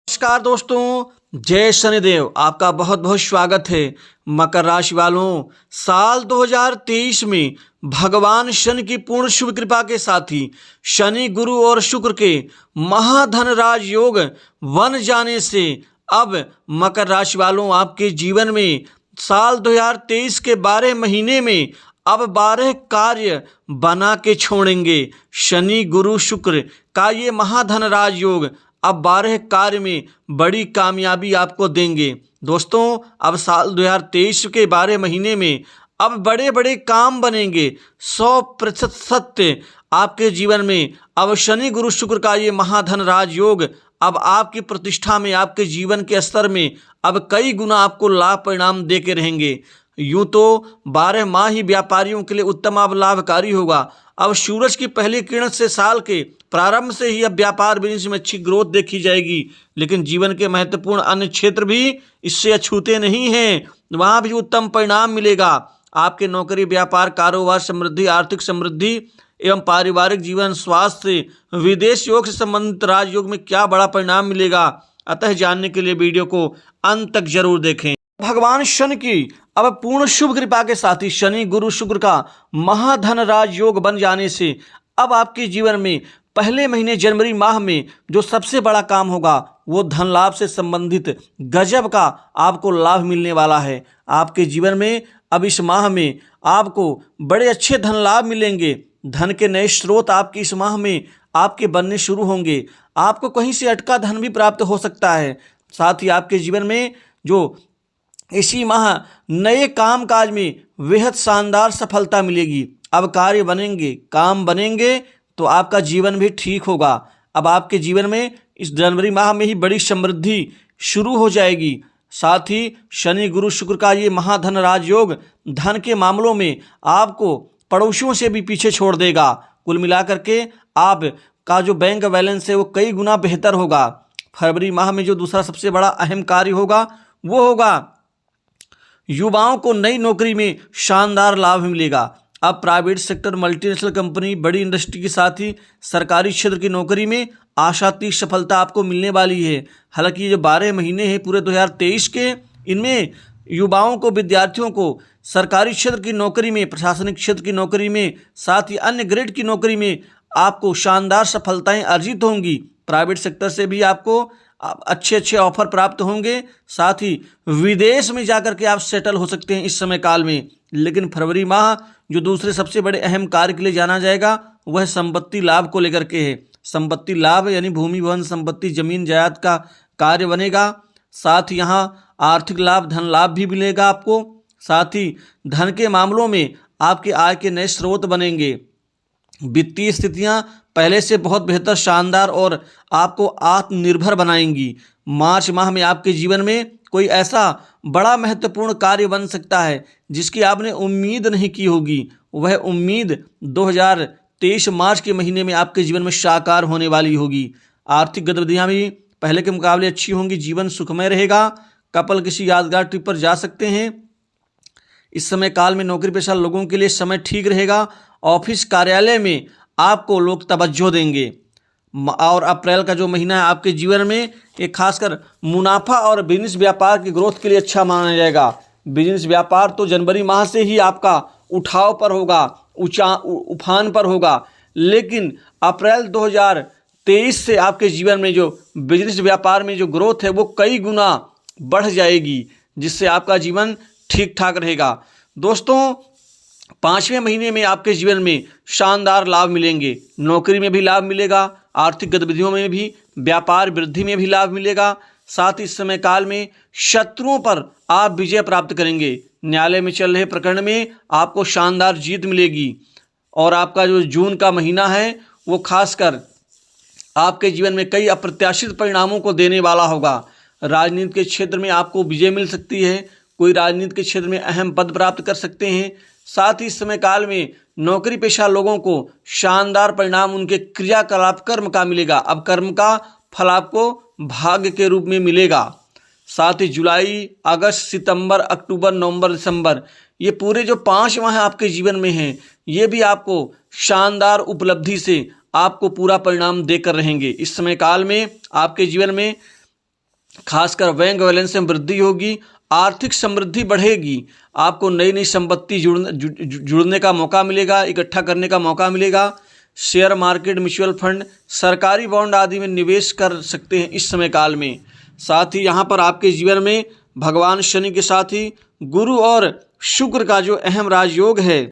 नमस्कार दोस्तों, जय शनिदेव। आपका बहुत बहुत स्वागत है। मकर राशि वालों, साल 2023 में भगवान शनि की पूर्ण शुभ कृपा के साथ ही शनि, गुरु और शुक्र के महाधन राज योग बन जाने से अब मकर राशि वालों आपके जीवन में साल 2023 के 12 महीने में अब 12 कार्य बना के छोड़ेंगे। शनि, गुरु, शुक्र का ये महाधन राज योग अब 12 कार्य में बड़ी कामयाबी आपको देंगे। दोस्तों, अब साल 2023 के 12 महीने में अब बड़े बड़े काम बनेंगे। 100% सत्य आपके जीवन में अब शनि, गुरु, शुक्र का ये महाधन राज योग अब आपकी प्रतिष्ठा में, आपके जीवन के स्तर में अब कई गुना आपको लाभ परिणाम दे के रहेंगे। यूं तो 12 माह ही व्यापारियों के लिए उत्तम अब लाभकारी होगा। अब सूरज की पहली किरण से साल के प्रारंभ से ही अब व्यापार बिजनेस में अच्छी ग्रोथ देखी जाएगी, लेकिन जीवन के महत्वपूर्ण अन्य क्षेत्र भी इससे अछूते नहीं हैं। वहाँ भी उत्तम परिणाम मिलेगा। आपके नौकरी, व्यापार, कारोबार, समृद्धि, आर्थिक समृद्धि एवं पारिवारिक जीवन, स्वास्थ्य, विदेश योग से संबंधित राजयोग में क्या बड़ा परिणाम मिलेगा, अतः जानने के लिए वीडियो को अंत तक जरूर देखें। भगवान शनि की अब पूर्ण शुभ कृपा के साथ ही शनि, गुरु, शुक्र का महाधन राज योग बन जाने से अब आपके जीवन में पहले महीने जनवरी माह में जो सबसे बड़ा काम होगा वो धन लाभ से संबंधित गजब का आपको लाभ मिलने वाला है। आपके जीवन में अब इस माह में आपको बड़े अच्छे धन लाभ मिलेंगे। धन के नए स्रोत आपके इस माह में आपके बनने शुरू होंगे। आपको कहीं से अटका धन भी प्राप्त हो सकता है। साथ ही आपके जीवन में जो इसी माह नए काम काज में बेहद शानदार सफलता मिलेगी। अब कार्य बनेंगे, काम बनेंगे तो आपका जीवन भी ठीक होगा। अब आपके जीवन में इस जनवरी माह में ही बड़ी समृद्धि शुरू हो जाएगी। साथ ही शनि, गुरु, शुक्र का ये महाधन राजयोग धन के मामलों में आपको पड़ोसियों से भी पीछे छोड़ देगा। कुल मिलाकर के आप का जो बैंक बैलेंस है वो कई गुना बेहतर होगा। फरवरी माह में जो दूसरा सबसे बड़ा अहम कार्य होगा वो होगा युवाओं को नई नौकरी में शानदार लाभ मिलेगा। अब प्राइवेट सेक्टर, मल्टीनेशनल कंपनी, बड़ी इंडस्ट्री के साथ ही सरकारी क्षेत्र की नौकरी में आशातीत सफलता आपको मिलने वाली है। हालांकि ये जो 12 महीने हैं पूरे 2023 के, इनमें युवाओं को, विद्यार्थियों को सरकारी क्षेत्र की नौकरी में, प्रशासनिक क्षेत्र की नौकरी में, साथ ही अन्य ग्रेड की नौकरी में आपको शानदार सफलताएं अर्जित होंगी। प्राइवेट सेक्टर से भी आपको अच्छे अच्छे ऑफर प्राप्त होंगे। साथ ही विदेश में जाकर के आप सेटल हो सकते हैं इस समय काल में। लेकिन फरवरी माह जो दूसरे सबसे बड़े अहम कार्य के लिए जाना जाएगा वह संपत्ति लाभ को लेकर के है। संपत्ति लाभ यानी भूमि, भवन, संपत्ति, जमीन जायदाद का कार्य बनेगा। साथ ही यहाँ आर्थिक लाभ, धन लाभ भी मिलेगा आपको। साथ ही धन के मामलों में आपके आय के नए स्रोत बनेंगे। वित्तीय स्थितियां पहले से बहुत बेहतर, शानदार और आपको आत्मनिर्भर बनाएंगी। मार्च माह में आपके जीवन में कोई ऐसा बड़ा महत्वपूर्ण कार्य बन सकता है जिसकी आपने उम्मीद नहीं की होगी। वह उम्मीद 2023 मार्च के महीने में आपके जीवन में साकार होने वाली होगी। आर्थिक गतिविधियां भी पहले के मुकाबले अच्छी होंगी। जीवन सुखमय रहेगा। कपल किसी यादगार ट्रिप पर जा सकते हैं। इस समय काल में नौकरी पेशा लोगों के लिए समय ठीक रहेगा। ऑफिस, कार्यालय में आपको लोग तवज्जो देंगे। और अप्रैल का जो महीना है आपके जीवन में एक खासकर मुनाफा और बिजनेस व्यापार की ग्रोथ के लिए अच्छा माना जाएगा। बिजनेस व्यापार तो जनवरी माह से ही आपका उठाव पर होगा, उफान पर होगा, लेकिन अप्रैल 2023 से आपके जीवन में जो बिजनेस व्यापार में जो ग्रोथ है वो कई गुना बढ़ जाएगी, जिससे आपका जीवन ठीक ठाक रहेगा। दोस्तों, 5वें महीने में आपके जीवन में शानदार लाभ मिलेंगे। नौकरी में भी लाभ मिलेगा, आर्थिक गतिविधियों में भी, व्यापार वृद्धि में भी लाभ मिलेगा। साथ ही इस समय काल में शत्रुओं पर आप विजय प्राप्त करेंगे। न्यायालय में चल रहे प्रकरण में आपको शानदार जीत मिलेगी। और आपका जो जून का महीना है वो खासकर आपके जीवन में कई अप्रत्याशित परिणामों को देने वाला होगा। राजनीति के क्षेत्र में आपको विजय मिल सकती है। कोई राजनीति के क्षेत्र में अहम पद प्राप्त कर सकते हैं। साथ ही इस समय काल में नौकरी पेशा लोगों को शानदार परिणाम उनके क्रियाकलाप, कर्म का मिलेगा। अब कर्म का फल आपको भाग्य के रूप में मिलेगा। साथ ही जुलाई, अगस्त, सितंबर, अक्टूबर, नवंबर, दिसंबर, ये पूरे जो 5 माह आपके जीवन में हैं, ये भी आपको शानदार उपलब्धि से आपको पूरा परिणाम देकर रहेंगे। इस समय काल में आपके जीवन में खासकर बैंक बैलेंस में वृद्धि होगी, आर्थिक समृद्धि बढ़ेगी, आपको नई नई संपत्ति जुड़ने का मौका मिलेगा, इकट्ठा करने का मौका मिलेगा। शेयर मार्केट, म्यूचुअल फंड, सरकारी बॉन्ड आदि में निवेश कर सकते हैं इस समय काल में। साथ ही यहाँ पर आपके जीवन में भगवान शनि के साथ ही गुरु और शुक्र का जो अहम राजयोग है,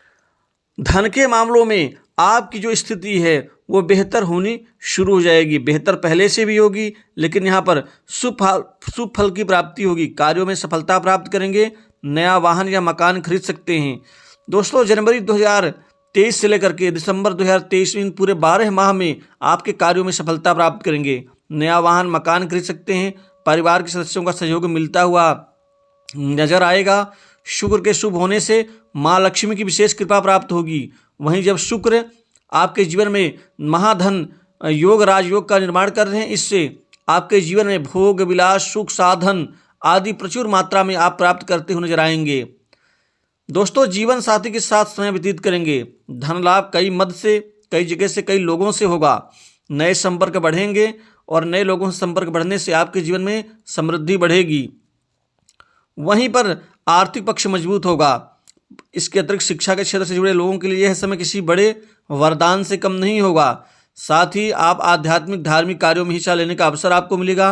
धन के मामलों में आपकी जो स्थिति है वो बेहतर होनी शुरू हो जाएगी। बेहतर पहले से भी होगी, लेकिन यहाँ पर शुभ फल की प्राप्ति होगी, कार्यों में सफलता प्राप्त करेंगे, नया वाहन या मकान खरीद सकते हैं। दोस्तों, जनवरी 2023 से लेकर के दिसंबर 2023 इन पूरे 12 माह में आपके कार्यों में सफलता प्राप्त करेंगे, नया वाहन मकान खरीद सकते हैं, परिवार के सदस्यों का सहयोग मिलता हुआ नजर आएगा। शुक्र के शुभ होने से माँ लक्ष्मी की विशेष कृपा प्राप्त होगी। वहीं जब शुक्र आपके जीवन में महाधन योग राजयोग का निर्माण कर रहे हैं, इससे आपके जीवन में भोग विलास, सुख साधन आदि प्रचुर मात्रा में आप प्राप्त करते हुए नजर आएंगे। दोस्तों, जीवन साथी के साथ समय व्यतीत करेंगे, धन लाभ कई मद से, कई जगह से, कई लोगों से होगा, नए संपर्क बढ़ेंगे और नए लोगों से संपर्क बढ़ने से आपके जीवन में समृद्धि बढ़ेगी। वहीं पर आर्थिक पक्ष मजबूत होगा। इसके अतिरिक्त शिक्षा के क्षेत्र से जुड़े लोगों के लिए यह समय किसी बड़े वरदान से कम नहीं होगा। साथ ही आप आध्यात्मिक धार्मिक कार्यों में हिस्सा लेने का अवसर आपको मिलेगा।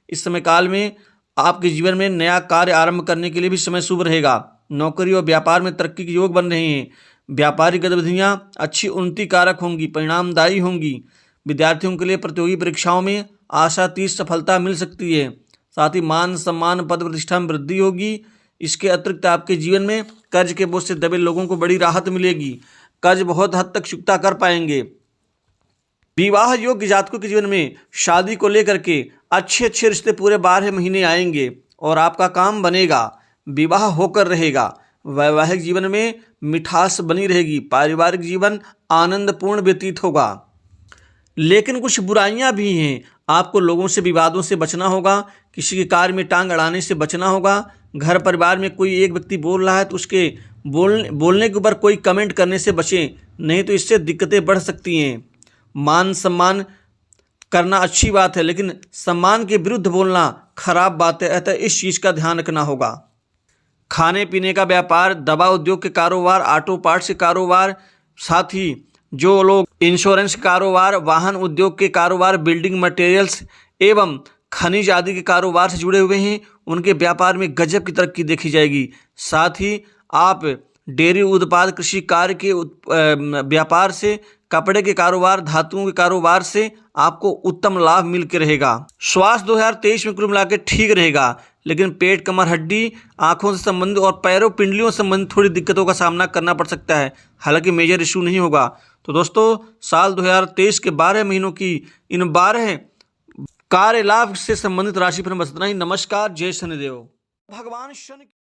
इस समय काल में आपके जीवन में नया कार्य आरंभ करने के लिए भी समय शुभ रहेगा। नौकरी और व्यापार में तरक्की के योग बन रहे हैं। व्यापारिक गतिविधियां अच्छी उन्नति कारक होंगी, परिणामदायी होंगी। विद्यार्थियों के लिए प्रतियोगी परीक्षाओं में आशातीत सफलता मिल सकती है। साथ ही मान सम्मान, पद प्रतिष्ठा में वृद्धि होगी। इसके अतिरिक्त आपके जीवन में कर्ज के बोझ से दबे लोगों को बड़ी राहत मिलेगी। कर्ज बहुत हद तक चुकता कर पाएंगे। विवाह योग्य जातकों के जीवन में शादी को लेकर के अच्छे रिश्ते पूरे 12 महीने आएंगे और आपका काम बनेगा, विवाह होकर रहेगा। वैवाहिक जीवन में मिठास बनी रहेगी, पारिवारिक जीवन आनंदपूर्ण व्यतीत होगा। लेकिन कुछ बुराइयां भी हैं। आपको लोगों से, विवादों से बचना होगा, किसी के कार्य में टांग अड़ाने से बचना होगा। घर परिवार में कोई एक व्यक्ति बोल रहा है तो उसके बोलने के ऊपर कोई कमेंट करने से बचें, नहीं तो इससे दिक्कतें बढ़ सकती हैं। मान सम्मान करना अच्छी बात है, लेकिन सम्मान के विरुद्ध बोलना खराब बात है, अतः इस चीज़ का ध्यान रखना होगा। खाने पीने का व्यापार, दवा उद्योग के कारोबार, ऑटो पार्ट्स के कारोबार, साथ ही जो लोग इंश्योरेंस कारोबार, वाहन उद्योग के कारोबार, बिल्डिंग मटेरियल्स एवं खनिज आदि के कारोबार से जुड़े हुए हैं, उनके व्यापार में गजब की तरक्की देखी जाएगी। साथ ही आप डेयरी उत्पाद, कृषि कार्य के व्यापार से, कपड़े के कारोबार, धातुओं के कारोबार से आपको उत्तम लाभ मिल के रहेगा। स्वास्थ्य 2023 में कुल मिला के ठीक रहेगा, लेकिन पेट, कमर, हड्डी, आंखों से संबंधित और पैरों, पिंडलियों से संबंधित थोड़ी दिक्कतों का सामना करना पड़ सकता है। हालांकि मेजर इशू नहीं होगा। तो दोस्तों, साल 2023 के 12 महीनों की इन 12 कार्य लाभ से संबंधित राशिफल में बस इतना ही। नमस्कार, जय शनिदेव। भगवान शनि